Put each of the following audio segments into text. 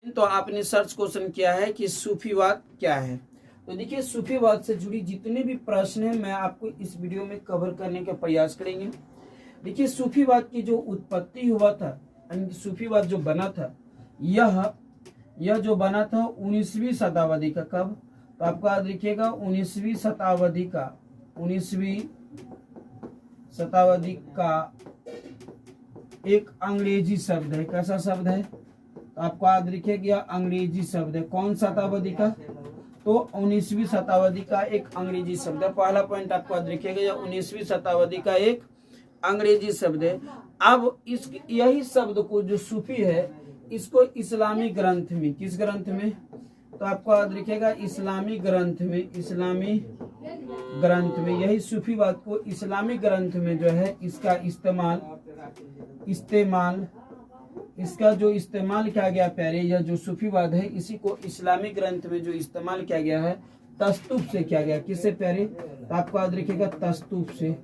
तो आपने search question किया है कि सूफीवाद क्या है। तो देखिए, सूफीवाद से जुड़ी जितने भी प्रश्न हैं मैं आपको इस वीडियो में कवर करने का प्रयास करेंगे। देखिए, सूफीवाद की जो उत्पत्ति हुआ था, सूफीवाद जो बना था, यह जो बना था 19वीं शताब्दी का। कब? तो आपको याद रखिएगा 19वीं शताब्दी का एक अंग्रेजी शब्द है। कैसा शब्द है? तो आपको याद रखिएगा अंग्रेजी शब्द है। कौन शताब्दी का? तो 19वीं शताब्दी का एक अंग्रेजी शब्द है। पहला पॉइंट आपको याद रखिएगा, यह 19वीं शताब्दी का एक अंग्रेजी शब्द है। अब इस यही शब्द को जो सूफी है, इसको इस्लामी ग्रंथ में, किस ग्रंथ में? तो आपको याद रखिएगा इस्लामी ग्रंथ में यही सूफीवाद को इस्लामी ग्रंथ में जो है इसका इसका जो इस्तेमाल किया गया प्यारे, यह जो सूफीवाद है इसी को इस्लामी ग्रंथ में जो इस्तेमाल किया गया है तस्तूफ से किया गया। किससे प्यारे? तो आपको याद रखिएगा तस्तूफ से।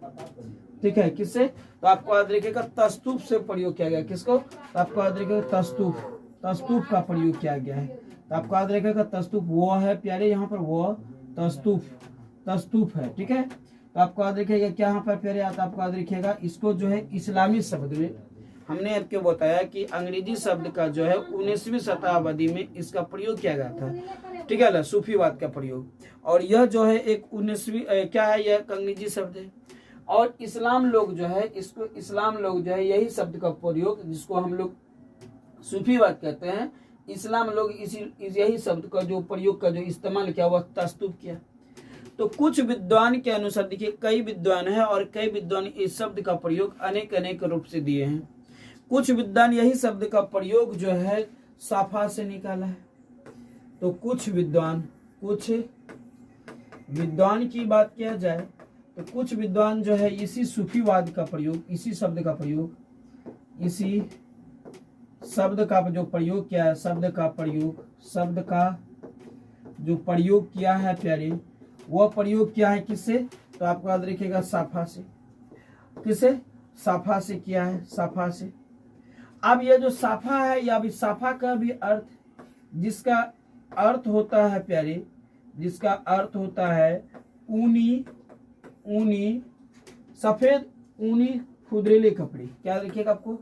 ठीक है, किससे? तो आपको याद रखिएगा तस्तूफ से प्रयोग किया गया। किसको? तो आपको याद रखिएगा तस्तूफ का प्रयोग किया गया है। तो आपको याद रखिएगा तस्तूफ वो है प्यारे, यहाँ पर वो तस्तूफ है। ठीक है, तो आपको याद रखिएगा क्या यहाँ पर प्यारे आता? आपको याद रखिएगा इसको जो है इस्लामी शब्द में, हमने आपको बताया कि अंग्रेजी शब्द का जो है 19वीं शताब्दी में इसका प्रयोग किया गया था। ठीक है ना, सूफीवाद का प्रयोग। और यह जो है एक 19वीं क्या है, यह अंग्रेजी शब्द है। और इस्लाम लोग जो है यही शब्द का प्रयोग, जिसको हम लोग सूफीवाद कहते हैं, इस्लाम लोग यही शब्द का जो प्रयोग का जो इस्तेमाल किया वह तस्तूफ किया। तो कुछ विद्वान के अनुसार, देखिए कई विद्वान है और कई विद्वान इस शब्द का प्रयोग अनेक रूप से दिए हैं। कुछ विद्वान यही शब्द का प्रयोग जो है साफा से निकाला है। तो कुछ विद्वान की बात किया जाए तो कुछ विद्वान जो है इसी सूफीवाद का प्रयोग, इसी शब्द का जो प्रयोग किया है, शब्द का जो प्रयोग किया है प्यारे, वह प्रयोग किया है किससे? तो आपको याद रखिएगा साफा से। किससे? साफा से किया है, साफा से। अब यह जो साफा है, या भी साफा का भी अर्थ, जिसका अर्थ होता है प्यारे, जिसका अर्थ होता है ऊनी सफेद ऊनी खुदरेले कपड़े। क्या रखिएगा आपको?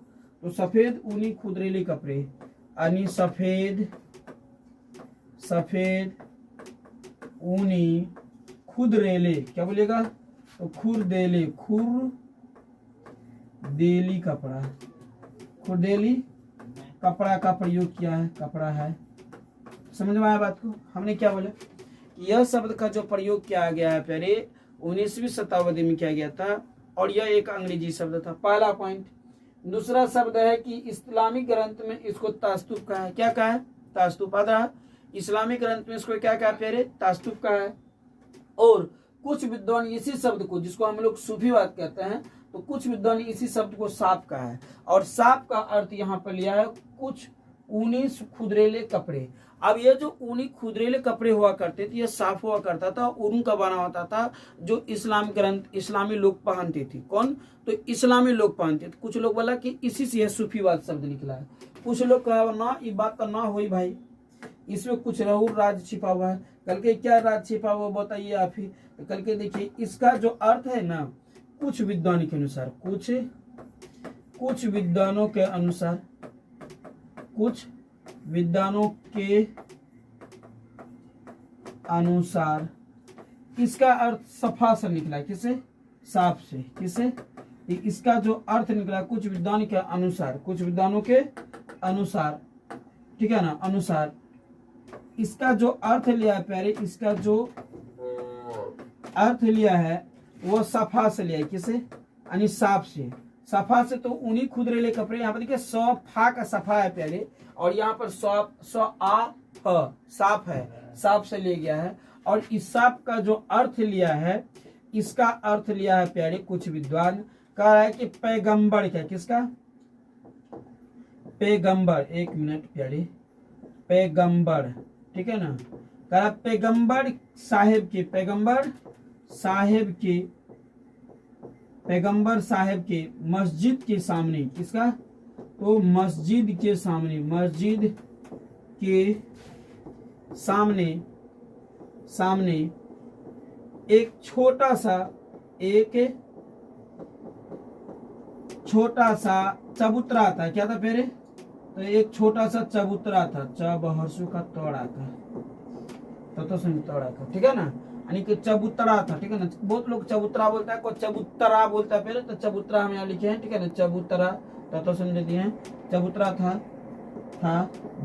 तो सफेद ऊनी खुदरेले कपड़े, यानी सफेद ऊनी खुदरेले, क्या बोलेगा? तो खुरदेली कपड़ा का प्रयोग किया है, कपड़ा है। समझ में आया बात को? हमने क्या बोला कि यह शब्द का जो प्रयोग किया गया है पहले 19वीं शताब्दी में किया गया था, और यह एक अंग्रेजी शब्द था। पहला पॉइंट। दूसरा शब्द है कि इस्लामी ग्रंथ में इसको तस्तूफ कहा है। क्या कहा है? तस्तूफ। इस्लामी ग्रंथ में इसको क्या कहा पहले? तस्तूफ कहा है। और कुछ विद्वान इसी शब्द को, जिसको हम लोग सूफीवाद कहते हैं, तो कुछ विद्वान इसी शब्द को साफ कहा है। और साफ का अर्थ यहाँ पर लिया है कुछ ऊनी खुदरेले कपड़े। अब ये जो ऊनी खुदरेले कपड़े हुआ करते थे, ये साफ हुआ करता था, ऊन का बना होता था, जो इस्लामी लोग पहनते थे। कौन? तो इस्लामी लोग पहनते थे। कुछ लोग बोला कि इसी से यह सूफीवाद शब्द निकला है। कुछ लोग कहा ना, ये बात तो ना हुई भाई, इसमें कुछ रहूर राज छिपा हुआ है। कल के क्या राज छिपा हुआ बताइए आप ही। तो कल के देखिए इसका जो अर्थ है ना, कुछ विद्वानों के अनुसार, कुछ विद्वानों के अनुसार इसका अर्थ सफा से निकला। किसे? साफ से। किसे? इसका जो अर्थ निकला कुछ विद्वानों के अनुसार, ठीक है ना, अनुसार इसका जो अर्थ लिया है प्यारे, इसका जो अर्थ लिया है वो सफा से लिया है। किसे? यानी साफ से। सफा से तो ऊनी खुदरेले कपड़े, यहाँ पर देखिए सफा का सफा है पहले, और यहाँ पर साफ है, साफ से ले गया है। और इस साफ का जो अर्थ लिया है, इसका अर्थ लिया है प्यारे कुछ विद्वान कह रहा है कि पैगंबर क्या? किसका? पैगंबर। एक मिनट प्यारे, पैगंबर, ठीक है ना, कहा पैगंबर साहेब के मस्जिद के सामने। किसका? तो मस्जिद के सामने सामने एक छोटा सा चबूतरा था। क्या था पहले? तो एक छोटा सा चबूतरा था। चबहरसू का तोड़ा था, तो सुन तोड़ा था, ठीक है ना। यानी कि चबूतरा था, ठीक है ना। बहुत लोग चबूतरा बोलता है, कोई चबूतरा बोलता है पहले, तो चबूतरा हम यहाँ लिखे हैं, ठीक है ना। चबूतरा तो सुन लेते हैं। चबूतरा था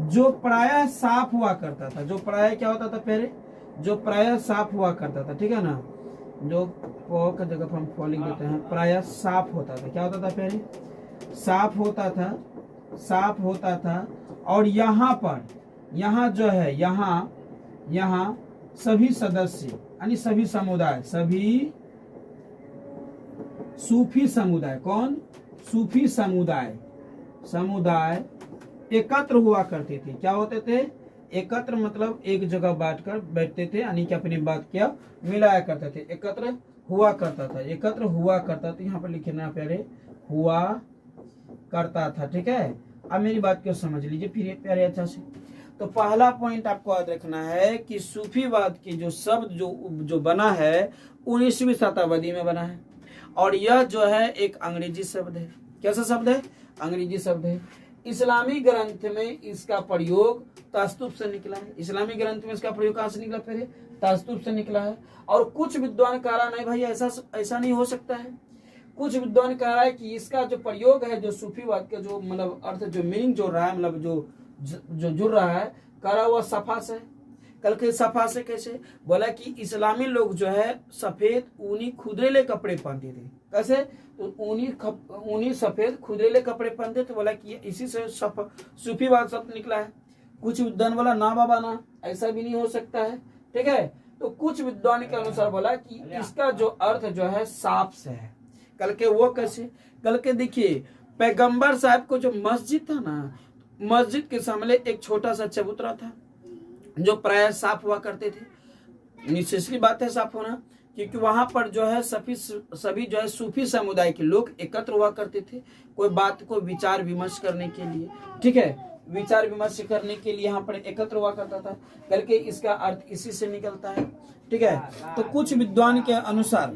जो प्रायः साफ हुआ करता था। जो प्रायः क्या होता था पहले? जो प्रायः साफ हुआ करता था, ठीक है ना। जो प का जगह पर हम फ लिख देते हैं, प्रायः साफ होता था। क्या होता था पहले? साफ होता था। और यहाँ पर, यहाँ जो है, यहाँ सभी सदस्य यानी सभी समुदाय, सभी सूफी समुदाय, कौन? सूफी समुदाय एकत्र हुआ करते थे। क्या होते थे? एकत्र, मतलब एक जगह बैठते थे, यानी कि अपनी बात क्या मिलाया करते थे। एकत्र हुआ करता था, यहाँ पर लिखना पहले हुआ करता था, ठीक है। अब मेरी बात को समझ लीजिए फिर प्यारे अच्छा से। तो पहला पॉइंट आपको याद रखना है कि सूफीवाद की जो शब्द जो बना है 19वीं शताब्दी में बना है, और यह जो है एक अंग्रेजी शब्द है। कैसा शब्द है? अंग्रेजी शब्द है। इस्लामी ग्रंथ में इसका प्रयोग तास्तुफ से निकला है। इस्लामी ग्रंथ में इसका प्रयोग कहाँ से निकला? पहले तास्तुफ से निकला है। और कुछ विद्वान कह रहा नहीं भाई ऐसा नहीं हो सकता है। कुछ विद्वान कह रहा है कि इसका जो प्रयोग है, जो सूफीवाद का जो मतलब अर्थ, जो मीनिंग जो रहा है, मतलब जो जुड़ रहा है, कह रहा हुआ सफा से। कल के सफा से कैसे? बोला कि इस्लामी लोग जो है सफेद ऊनी खुदरेले कपड़े पहनते थे। कैसे? तो ऊनी सफेद खुदरेले कपड़े पहनते थे। बोला कि इसी से सूफीवाद शब्द निकला है। कुछ विद्वान बोला ना बाबा ना, ऐसा भी नहीं हो सकता है, ठीक है। तो कुछ विद्वान के अनुसार बोला कि इसका जो अर्थ जो है साफ से है। कल के वो कैसे? कल के देखिए, पैगंबर साहब को जो मस्जिद था ना, मस्जिद के सामने एक छोटा सा चबूतरा था जो प्राय साफ हुआ करते थे। नेसेसरी बात है साफ होना, क्योंकि वहां पर जो है सभी जो है सूफी समुदाय के लोग एकत्र हुआ करते थे, कोई बात को विचार विमर्श करने के लिए, ठीक है। विचार विमर्श करने के लिए यहाँ पर एकत्र हुआ करता था। करके इसका अर्थ इसी से निकलता है, ठीक है। तो कुछ विद्वान के अनुसार,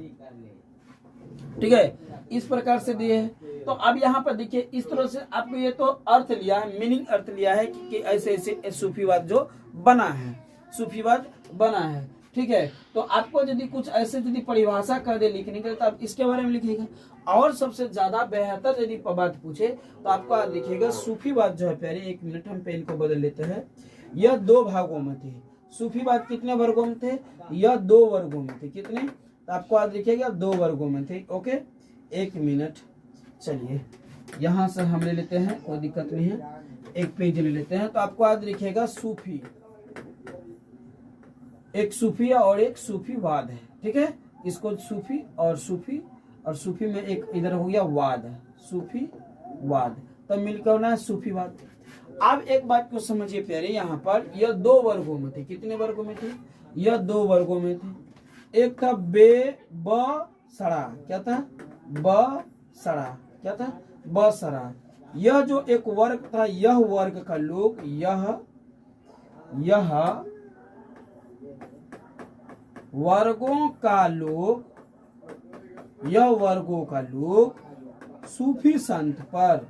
ठीक है, इस प्रकार से दिए है। तो अब यहाँ पर देखिए, इस तरह से आपको ये तो अर्थ लिया है, मीनिंग अर्थ लिया है कि ऐसे ऐसे सूफीवाद जो बना है, सूफीवाद बना है, ठीक है। तो आपको यदि कुछ ऐसे यदि परिभाषा कर दे लिखने के, तो आप इसके बारे में लिखिएगा। और सबसे ज्यादा बेहतर यदि बात पूछे तो आपको लिखिएगा सूफीवाद जो है, पहले 1 मिनट हम पेन को बदल लेते हैं। यह 2 भागों में थे। सूफीवाद कितने वर्गों में थे? यह 2 वर्गों में थे। कितने? तो आपको आज लिखिएगा 2 वर्गों में थे। Okay, 1 minute. चलिए यहाँ से हम ले लेते हैं, कोई दिक्कत नहीं है, एक पेज ले लेते हैं। तो आपको आज लिखेगा सूफी, एक सूफी और एक सूफीवाद है, ठीक है। इसको सूफी और सूफी में एक इधर हो गया वाद है, सूफीवाद, तब मिलकर होना है सूफीवाद। अब एक बात को समझिए प्यारे, यहाँ पर यह 2 वर्गों में थे। कितने वर्गों में थे? यह 2 वर्गों में थे। एक था बसरा। क्या था? बसरा। क्या था? बसरा। यह जो एक वर्ग था, यह वर्ग का लोग, यह वर्गों का लोग सूफी संत पर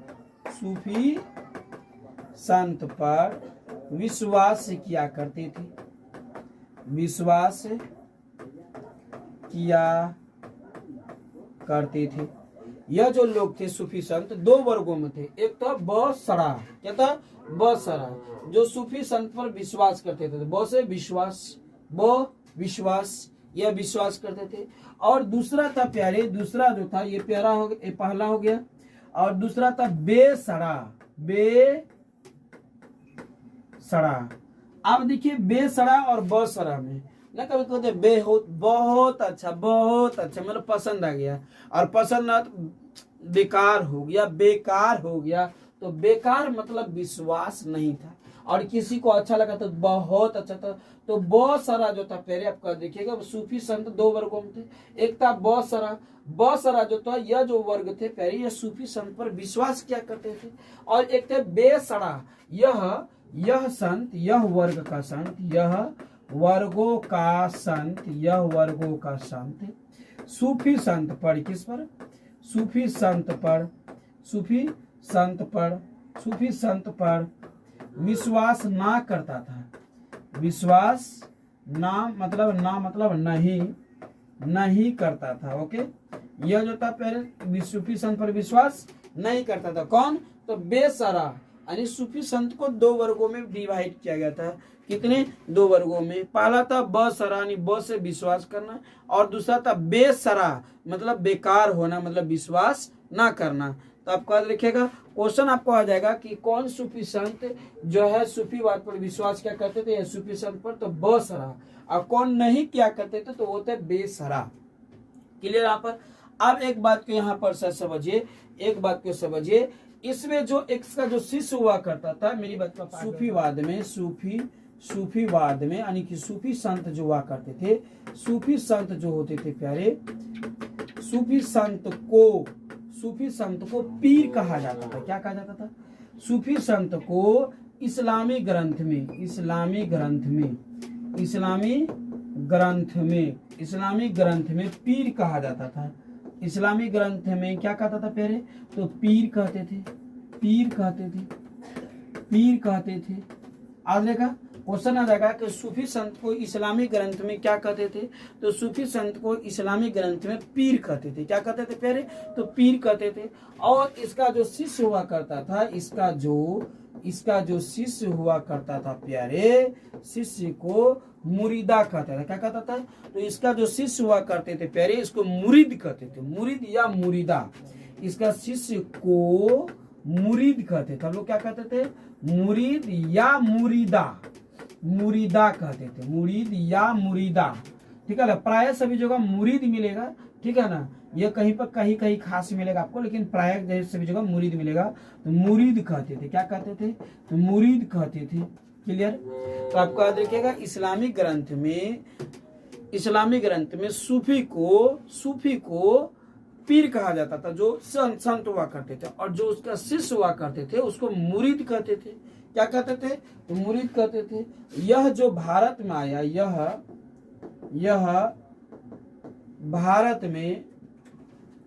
विश्वास किया करते थे। यह जो लोग थे सूफी संत 2 वर्गों में थे। एक था बसरा। क्या था? बसरा, जो सूफी संत पर विश्वास करते थे। ब से विश्वास, यह विश्वास करते थे। और दूसरा था प्यारे, दूसरा जो था, ये प्यारा हो गया, ये पहला हो गया। और दूसरा था बेसरा। अब देखिए बेसरा और बसरा में ना, कभी कहते बहुत अच्छा मतलब पसंद आ गया, और पसंद ना बेकार हो गया। तो बेकार मतलब विश्वास नहीं था, और किसी को अच्छा लगा तो बहुत अच्छा था। तो बहुत सारा जो था पहले आपका देखिएगा, सूफी संत 2 वर्गों में थे। एक था बसरा जो था, यह जो वर्ग थे पहले, यह सूफी संत पर विश्वास किया करते थे। और एक थे बेसरा, यह यह संत, यह वर्ग का संत, यह वर्गों का संत, यह वर्गों का संत सूफी संत पर, किस पर? सूफी संत पर, सूफी संत पर, सूफी संत पर विश्वास ना करता था। विश्वास ना मतलब नहीं करता था। ओके, यह जो था पहले सूफी संत पर विश्वास नहीं करता था। कौन? तो बेसरा, यानी सूफी संत को दो वर्गों में डिवाइड किया गया था। कितने? दो वर्गों में। पहला था बसरा, यानी ब से विश्वास करना, और दूसरा था बेसरा, मतलब बेकार होना, मतलब विश्वास ना करना। तो आपको याद रखिएगा, क्वेश्चन आपको आ जाएगा कि कौन सूफी संत जो है सूफीवाद पर विश्वास क्या करते थे, या सूफी संत पर, तो बसरा, और कौन नहीं क्या करते थे, तो वो थे बेसरा। क्लियर यहाँ पर? अब एक बात को यहाँ पर समझिए, एक बात को समझिए, इसमें जो इसका जो शिष्य हुआ करता था, मेरी बात का, सूफीवाद में यानी कि सूफी संत जो हुआ करते थे, सूफी संत जो होते थे प्यारे, सूफी संत को पीर कहा जाता था। क्या कहा जाता था? सूफी संत को इस्लामी ग्रंथ में पीर कहा जाता था। इस्लामी ग्रंथ में क्या कहता था प्यारे? तो पीर कहते थे। आज देखा क्वेश्चन आ जाएगा कि सूफी संत को इस्लामी ग्रंथ में क्या कहते थे, तो सूफी संत को इस्लामी ग्रंथ में पीर कहते थे। क्या कहते थे प्यारे? तो पीर कहते थे। और इसका जो शिष्य हुआ करता था, इसका जो शिष्य हुआ करता था प्यारे, शिष्य को मुरीदा कहता था। क्या कहता था? तो इसका जो शिष्य हुआ करते थे प्यारे, इसको मुरीद कहते थे। मुरीद या मुरीदा, इसका शिष्य को मुरीद कहते थे। हम लोग क्या कहते थे? मुरीद या मुरीदा कहते थे। मुरीद या मुरीदा, ठीक है ना? प्राय सभी जगह मुरीद मिलेगा, ठीक है ना? ये कहीं पर कहीं खास मिलेगा आपको, लेकिन प्राय सभी जगह मुरीद मिलेगा। तो मुरीद कहते थे। क्या कहते थे? तो मुरीद कहते थे। क्लियर? तो आपको याद रखिएगा, इस्लामी ग्रंथ में सूफी को पीर कहा जाता था, जो संत हुआ करते थे, और जो उसका शिष्य हुआ करते थे उसको मुरीद कहते थे। क्या कहते थे? तो मुरीद कहते थे। यह जो भारत में आया, यह भारत में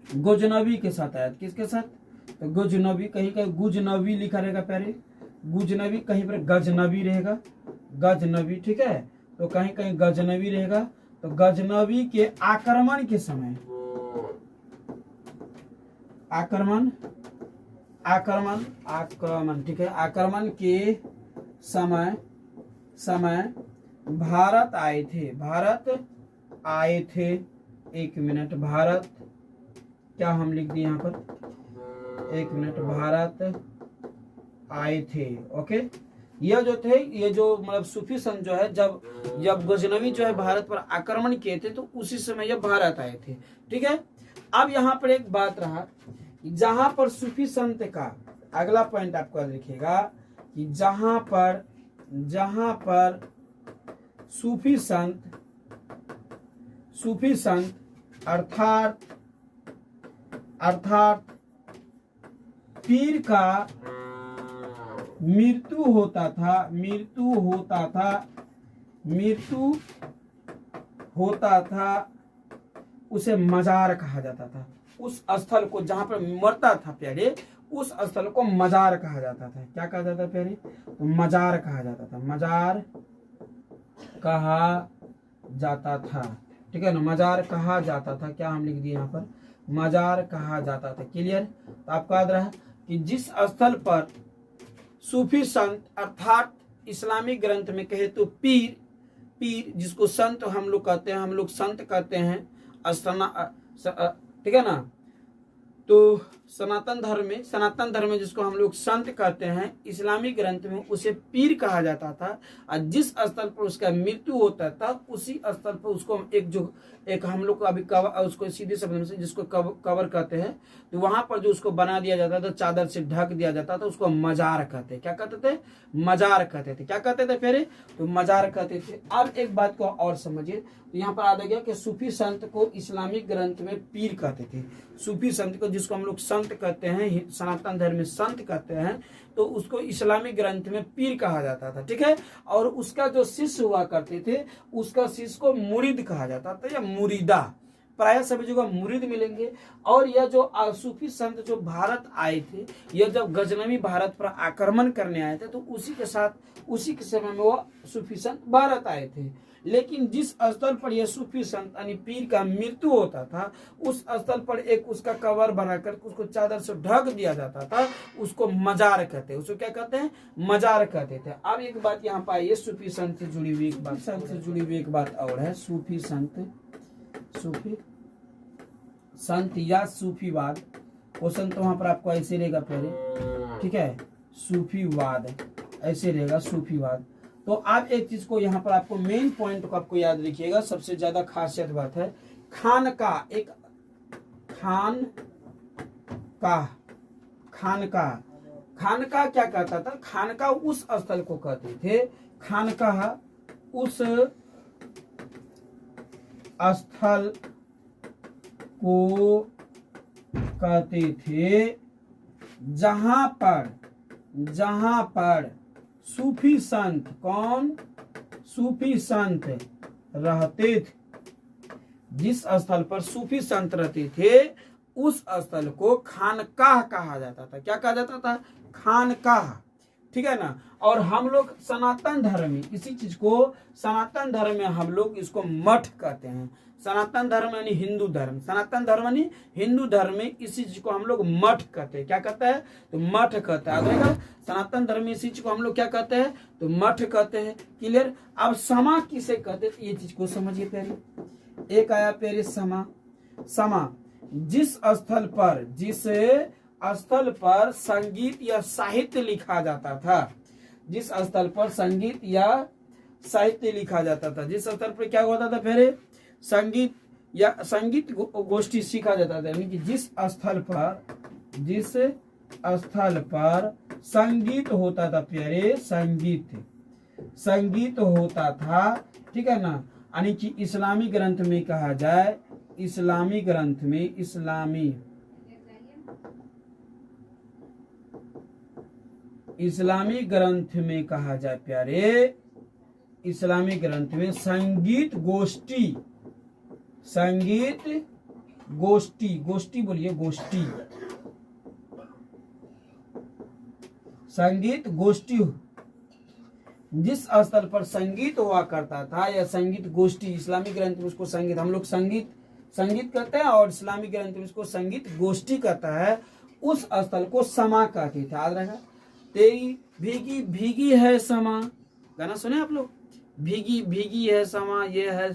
गुजनबी के साथ आया। किसके साथ? तो गुजनबी, कहीं गुजनबी लिखा रहेगा प्यारे, गुजनबी, कहीं पर गजनबी रहेगा, गजनबी, ठीक है? तो कहीं गजनबी रहेगा। तो गजनबी के आक्रमण के समय, आक्रमण, ठीक है, आक्रमण के समय भारत आए थे। एक मिनट, भारत, क्या हम लिख दिए यहाँ पर? एक मिनट, भारत आए थे। ओके, यह जो थे, ये जो मतलब सूफी संत जो है, जब गजनवी जो है भारत पर आक्रमण किए थे, तो उसी समय यह भारत आए थे। ठीक है। अब यहाँ पर एक बात रहा, जहां पर सूफी संत का अगला पॉइंट आपको याद रखिएगा कि जहां पर सूफी संत अर्थात पीर का मृत्यु होता था, उसे मजार कहा जाता था। उस स्थल को जहां पर मरता था प्यारे, उस स्थल को मजार कहा जाता था। क्या कहा जाता था प्यारे? तो मजार कहा जाता था। मजार कहा जाता था, ठीक है ना? मजार कहा जाता था। क्या हम लिख दिए यहाँ पर? मजार कहा जाता था। क्लियर? तो आपको याद रहा कि जिस स्थल पर सूफी संत अर्थात इस्लामी ग्रंथ में कहे तो पीर जिसको संत हम लोग कहते हैं, हम लोग संत कहते हैं, ठीक है ना? तो सनातन धर्म में जिसको हम लोग संत कहते हैं, इस्लामी ग्रंथ में उसे पीर कहा जाता था। और जिस स्थल पर उसका मृत्यु होता था, उसी स्थल पर उसको एक हम लोग अभी उसको सीधे शब्द में से जिसको कवर कहते हैं, तो वहां पर जो उसको बना दिया जाता था, चादर से ढक दिया जाता था, उसको मजार कहते। क्या कहते थे? मजार कहते थे। क्या कहते थे फिर? तो मजार कहते थे। अब एक बात को और समझिए, तो यहाँ पर आ गया कि सूफी संत को इस्लामिक ग्रंथ में पीर कहते थे। सूफी संत को जिसको हम लोग संत कहते हैं, सनातन धर्म में संत कहते हैं, तो उसको इस्लामी ग्रंथ में पीर कहा जाता था, ठीक है। और उसका जो शिष्य हुआ करते थे, उसका शिष्य को मुरीद कहा जाता था या मुरीदा, प्राय सभी जगह मुरीद मिलेंगे। और यह जो सूफी संत जो भारत आए थे, यह जब गजनवी भारत पर आक्रमण करने आए थे, तो उसी के समय में वह सूफी संत भारत आए थे। लेकिन जिस स्थल पर यह सूफी संत यानी पीर का मृत्यु होता था, उस स्थल पर एक उसका कवर बनाकर उसको चादर से ढक दिया जाता था, उसको मजार कहते हैं। उसको क्या कहते हैं? मजार कहते थे। अब एक बात यहाँ पर आइए, सूफी संत से जुड़ी हुई एक बात और है। सूफी संत या सूफीवाद, क्वेश्चन तो वहां पर आपको ऐसे रहेगा पहले, ठीक है। सूफीवाद ऐसे रहेगा, सूफीवाद। तो आप एक चीज को यहाँ पर आपको मेन पॉइंट को आपको याद रखिएगा, सबसे ज्यादा खासियत बात है खानका क्या कहता था? खानका उस स्थल को कहते थे, खानका उस स्थल को कहते थे जहां पर सूफी संत, कौन? सूफी संत रहते थे। जिस स्थल पर सूफी संत रहते थे, उस स्थल को खानकाह कहा जाता था। क्या कहा जाता था? खानकाह, ठीक है ना। और हम लोग सनातन धर्म में इसी चीज को, सनातन धर्म में हम लोग इसको मठ कहते हैं। सनातन धर्म यानी हिंदू धर्म, सनातन धर्म यानी हिंदू धर्म में इसी चीज को हम लोग मठ कहते हैं। क्या कहता है? तो मठ कहता है। सनातन धर्म में इसी चीज को हम लोग क्या कहते हैं? तो मठ कहते हैं। क्लियर? अब समा किसे कहते हैं, ये चीज को समझिए पहले। एक आया पहले समा, जिस स्थल पर संगीत या साहित्य लिखा जाता था, जिस स्थल पर संगीत या साहित्य लिखा जाता था, जिस स्थल पर क्या होता था? पहले संगीत गोष्ठी सीखा जाता था। यानी कि जिस स्थल पर संगीत होता था, प्यारे संगीत होता था, ठीक है ना। यानी कि इस्लामी ग्रंथ में कहा जाए, इस्लामी ग्रंथ में कहा जाए प्यारे, इस्लामी ग्रंथ में संगीत गोष्ठी बोलिए, गोष्ठी, संगीत गोष्ठी। जिस स्थल पर संगीत हुआ करता था या संगीत गोष्ठी, इस्लामी ग्रंथ में उसको संगीत, हम लोग संगीत कहते हैं, और इस्लामी ग्रंथ में उसको संगीत गोष्ठी कहता है। उस स्थल को समा कहते थे। याद रखा, तेरी भीगी भीगी है समा, गाना सुने आप लोग? भीगी भीगी है समा, ये है।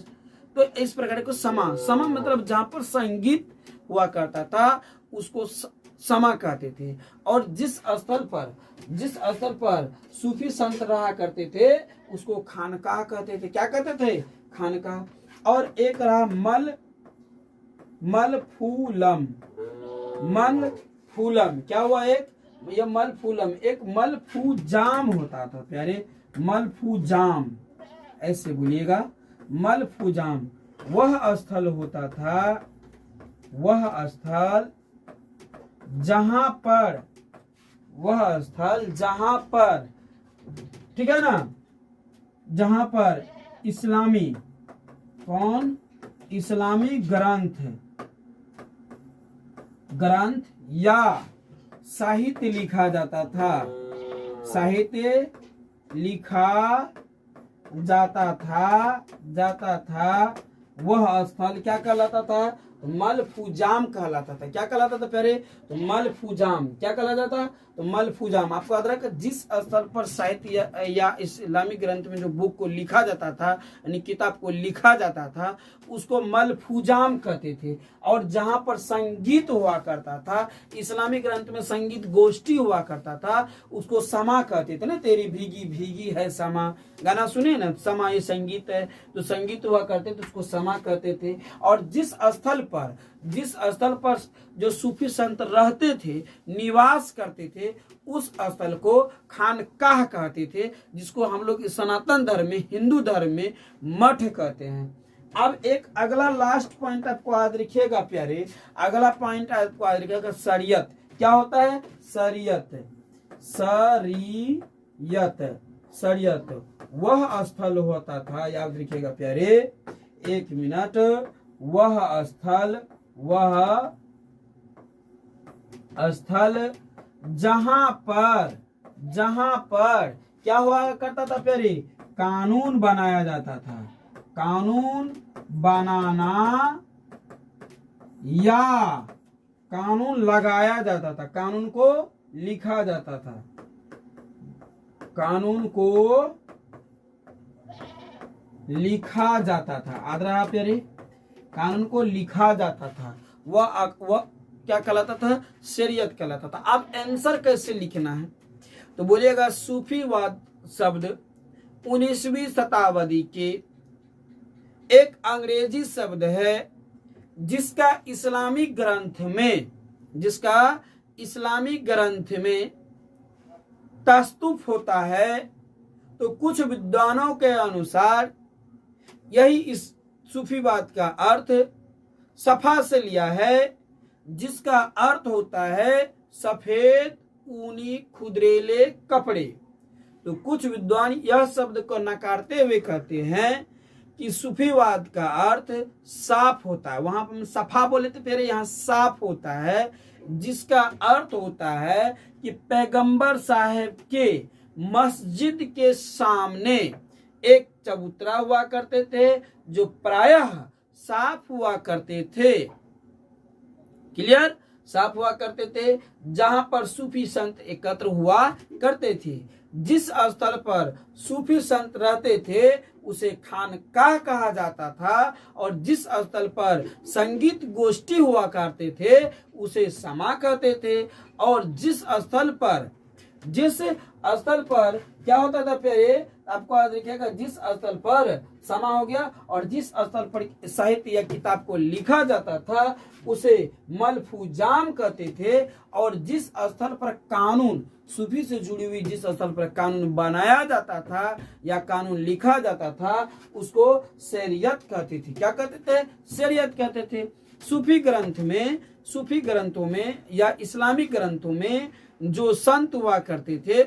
तो इस प्रकार को समा मतलब जहां पर संगीत हुआ करता था, उसको समा कहते थे। और जिस स्थल पर सूफी संत रहा करते थे, उसको खानकाह कहते थे। क्या कहते थे? खानकाह। और एक रहा मलफूलम। क्या हुआ? यह मलफूलम, एक मलफूजाम होता था प्यारे, मलफूजाम ऐसे बोलिएगा, मलफूजाम। वह स्थल होता था, जहां पर, ठीक है ना, जहां पर इस्लामी ग्रंथ या साहित्य लिखा जाता था, वह स्थल क्या कहलाता था? मलफूजाम कहलाता था। क्या कहलाता था प्यारे? तो मलफूजाम। क्या कहला जाता? तो मलफूजाम। आपको याद रखा, जिस स्थल पर साहित्य या इस्लामी ग्रंथ में जो बुक को लिखा जाता था, यानी किताब को लिखा जाता था, उसको मलफूजाम कहते थे। और जहां पर संगीत हुआ करता था, इस्लामी ग्रंथ में संगीत गोष्ठी हुआ करता था, उसको समा कहते थे ना। तेरी भीगी भीगी है समा, गाना सुने ना, समा ये संगीत है, तो संगीत हुआ करते थे, उसको समा कहते थे। और जिस स्थल पर जो सूफी संत रहते थे, निवास करते थे, उस स्थल को खानकाह कहते थे, जिसको हम लोग सनातन धर्म में, हिंदू धर्म में मठ कहते हैं। अब एक अगला लास्ट पॉइंट आपको याद रखिएगा प्यारे, अगला पॉइंट आपको याद रखिएगा शरीयत। क्या होता है? शरीयत। शरीयत, शरीयत वह स्थल होता था, याद रखिएगा प्यारे, 1 मिनट, वह स्थल जहां पर क्या हुआ करता था प्यारे? कानून बनाया जाता था। कानून बनाना या कानून लगाया जाता था, कानून को लिखा जाता था, कानून को लिखा जाता था। याद रहा प्यारे? कानून को लिखा जाता था, वह क्या कहलाता था? शरीयत कहलाता था। अब आंसर कैसे लिखना है तो बोलिएगा, सूफीवाद शब्द 19वीं शताब्दी के एक अंग्रेजी शब्द है जिसका इस्लामिक ग्रंथ में तस्तुफ होता है। तो कुछ विद्वानों के अनुसार यही इस सूफीवाद का अर्थ सफा से लिया है, जिसका अर्थ होता है सफेद ऊनी खुदरेले कपड़े। तो कुछ विद्वान यह शब्द को नकारते हुए कहते हैं कि सूफीवाद का अर्थ साफ होता है। वहां पर हम सफा बोले थे, फिर यहाँ साफ होता है, जिसका अर्थ होता है कि पैगंबर साहब के मस्जिद के सामने एक चबूतरा हुआ करते थे जो प्रायः साफ हुआ करते थे। क्लियर? साफ हुआ करते थे, जहां पर सूफी संत एकत्र हुआ करते थे। जिस स्थल पर सूफी संत रहते थे उसे खानकाह कहा जाता था, और जिस स्थल पर संगीत गोष्ठी हुआ करते थे उसे समा कहते थे। और जिस स्थल पर क्या होता था प्यारे, आपको याद रखिएगा, जिस स्थल पर समा हो गया और जिस स्थल पर साहित्य या किताब को लिखा जाता था उसे मलफूजाम कहते थे। और जिस स्थल पर कानून, सूफी से जुड़ी हुई जिस स्थल पर कानून बनाया जाता था या कानून लिखा जाता था उसको शरीयत कहते थे। क्या कहते थे? शरीयत कहते थे। सूफी ग्रंथों में या इस्लामिक ग्रंथों में जो संत हुआ करते थे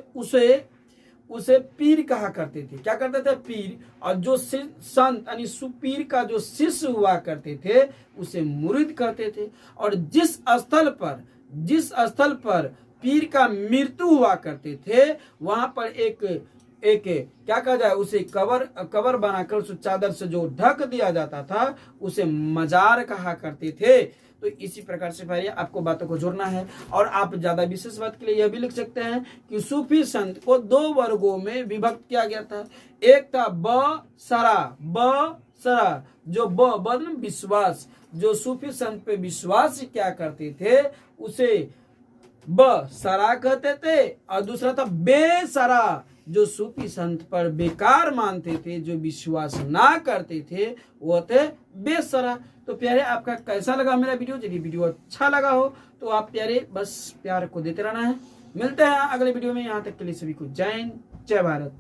उसे पीर कहा करते थे। क्या करते थे? पीर। और जो संत यानी सुपीर का जो शिष्य हुआ करते थे उसे मुरीद कहते थे। और जिस स्थल पर पीर का मृत्यु हुआ करते थे वहां पर एक क्या कहा जाए, उसे कबर बनाकर उस चादर से जो ढक दिया जाता था उसे मजार कहा करते थे। तो इसी प्रकार से भाई आपको बातों को जोड़ना है। और आप ज्यादा विशेष बात के लिए यह भी लिख सकते हैं कि सूफी संत को 2 वर्गों में विभक्त किया गया था। एक था ब सरा, जो ब विश्वास, जो सूफी संत पे विश्वास क्या करते थे उसे ब सरा कहते थे, और दूसरा था बेसरा, जो सूफी संत पर बेकार मानते थे, जो विश्वास ना करते थे, वो थे बेसरा। तो प्यारे आपका कैसा लगा मेरा वीडियो? यदि वीडियो अच्छा लगा हो तो आप प्यारे बस प्यार को देते रहना है। मिलते हैं अगले वीडियो में। यहाँ तक के लिए सभी को जय हिंद, जय भारत।